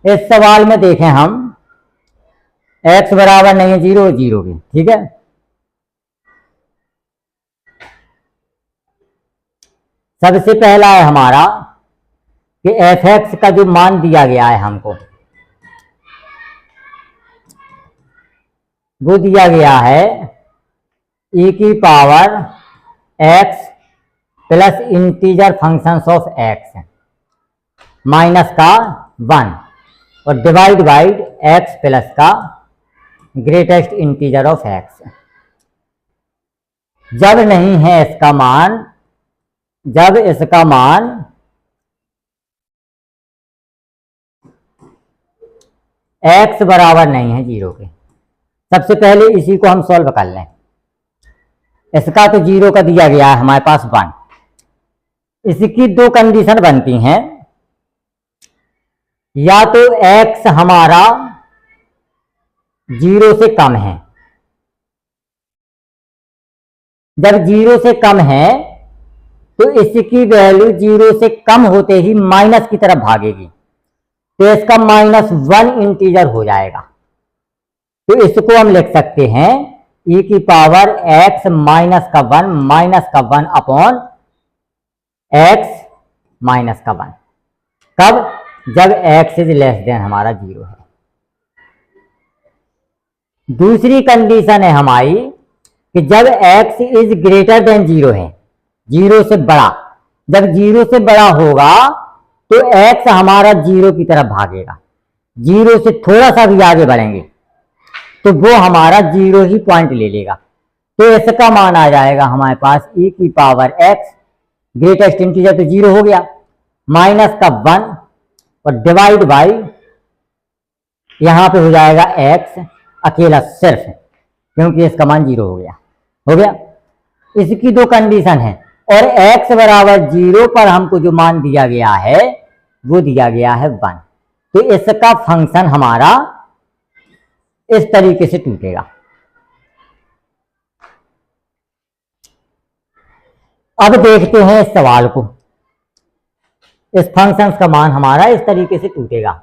इस सवाल में देखें हम x बराबर नहीं है 0 0 के, ठीक है। सबसे पहला है हमारा कि f(x) का जो मान दिया गया है हमको, वो दिया गया है e की power x plus integer functions of x minus का 1 और डिवाइड बाई x प्लस का ग्रेटेस्ट इंटीजर ऑफ x। जब नहीं है इसका मान, जब इसका मान x बराबर नहीं है 0 के, सबसे पहले इसी को हम सॉल्व कर लें। इसका तो 0 का दिया गया है हमारे पास 1। इसकी दो कंडीशन बनती हैं, या तो x हमारा 0 से कम है, जब 0 से कम है तो इसकी वैल्यू 0 से कम होते ही माइनस की तरफ भागेगी, तो इसका -1 इंटीजर हो जाएगा। तो इसको हम लिख सकते हैं e की पावर x माइनस का 1 अपॉन x माइनस का 1। कब? जब x इज लेस देन हमारा 0 है। दूसरी कंडीशन है हमारी कि जब x इज ग्रेटर देन 0 है, 0 से बड़ा, जब 0 से बड़ा होगा तो x हमारा 0 की तरफ भागेगा। 0 से थोड़ा सा भी आगे बढ़ेंगे तो वो हमारा 0 ही पॉइंट ले लेगा। तो इसका मान आ जाएगा हमारे पास e की पावर x, ग्रेटेस्ट इंटीजर तो 0 हो गया, माइनस का 1 और डिवाइड बाई यहां पे हो जाएगा x अकेला सिर्फ, क्योंकि इसका मान 0 हो गया। इसकी दो कंडीशन है और x बराबर 0 पर हमको जो मान दिया गया है वो दिया गया है 1। तो इसका फंक्शन हमारा इस तरीके से टूटेगा। अब देखते हैं इस सवाल को, इस फंक्शन का मान हमारा इस तरीके से टूटेगा।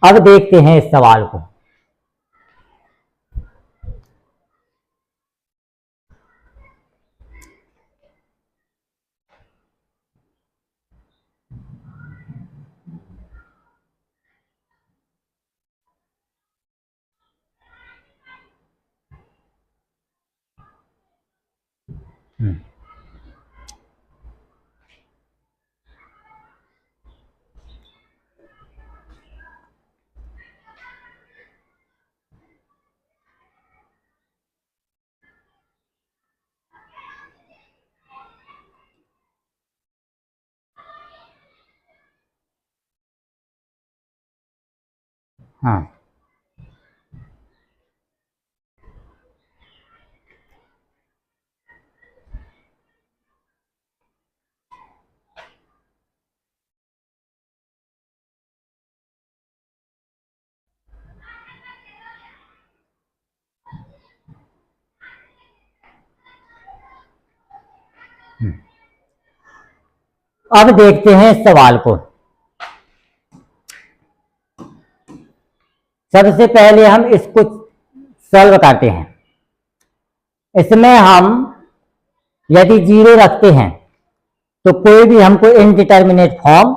अब देखते हैं इस सवाल को। हाँ, अब देखते हैं इस सवाल को। सबसे पहले हम इसको सॉल्व करते हैं। इसमें हम यदि 0 रखते हैं तो कोई भी हमको इनडिटर्मिनेट फॉर्म,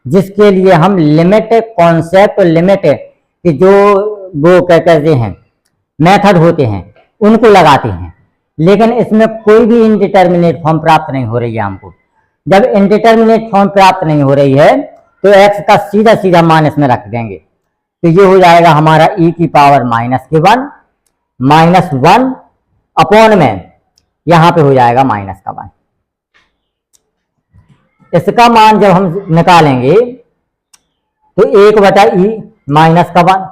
जिसके लिए हम लिमिट कॉन्सेप्ट और लिमिट के जो वो क्या कहते हैं मेथड होते हैं उनको लगाते हैं, लेकिन इसमें कोई भी इनडिटर्मिनेट फॉर्म प्राप्त नहीं हो रही है हमको। जब इनडिटर्मिनेट फॉर्म प्राप्त नहीं हो रही है तो x का सीधा सीधा मान इसमें रख देंगे, तो ये हो जाएगा हमारा e की पावर -1 अपॉन में यहां पे हो जाएगा -1। इसका मान जब हम निकालेंगे तो 1/e -1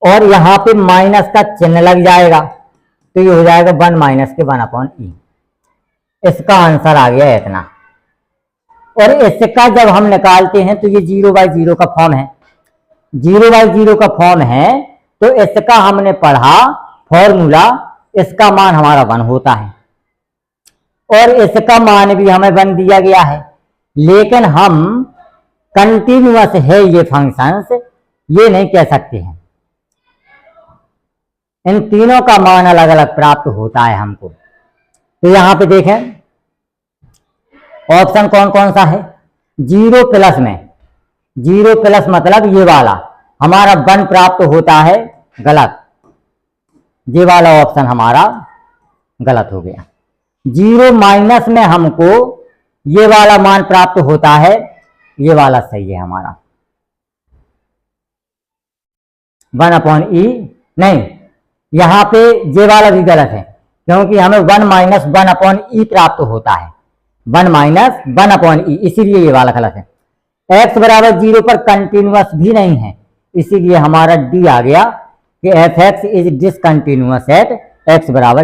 और यहां पे माइनस का चिन्ह लग जाएगा, तो ये हो जाएगा 1 - 1 अपॉन e। इसका आंसर आ गया इतना। और इसका जब हम निकालते हैं तो ये 0/0 का फॉर्म है, 0/0 का फॉर्म है, तो इसका हमने पढ़ा फॉर्मूला, इसका मान हमारा 1 होता है और इसका मान भी हमें 1 दिया गया है। लेकिन हम कंटिन्यूअस है ये फंक्शंस ये नहीं कह सकते हैं। इन तीनों का मान अलग अलग प्राप्त होता है हमको। तो यहां पे देखें ऑप्शन कौन कौन सा है। 0 प्लस में, 0 प्लस मतलब ये वाला हमारा 1 प्राप्त होता है, गलत, ये वाला ऑप्शन हमारा गलत हो गया। 0 माइनस में हमको ये वाला मान प्राप्त होता है, ये वाला सही है हमारा। 1/e नहीं, यहां पे ये वाला भी गलत है क्योंकि हमें 1 माइनस 1/e प्राप्त होता है, 1 माइनस 1/e, इसीलिए ये वाला गलत है। x बराबर 0 पर कंटिन्यूअस भी नहीं है, इसीलिए हमारा डी आ गया कि f(x) is discontinuous eight x बराबर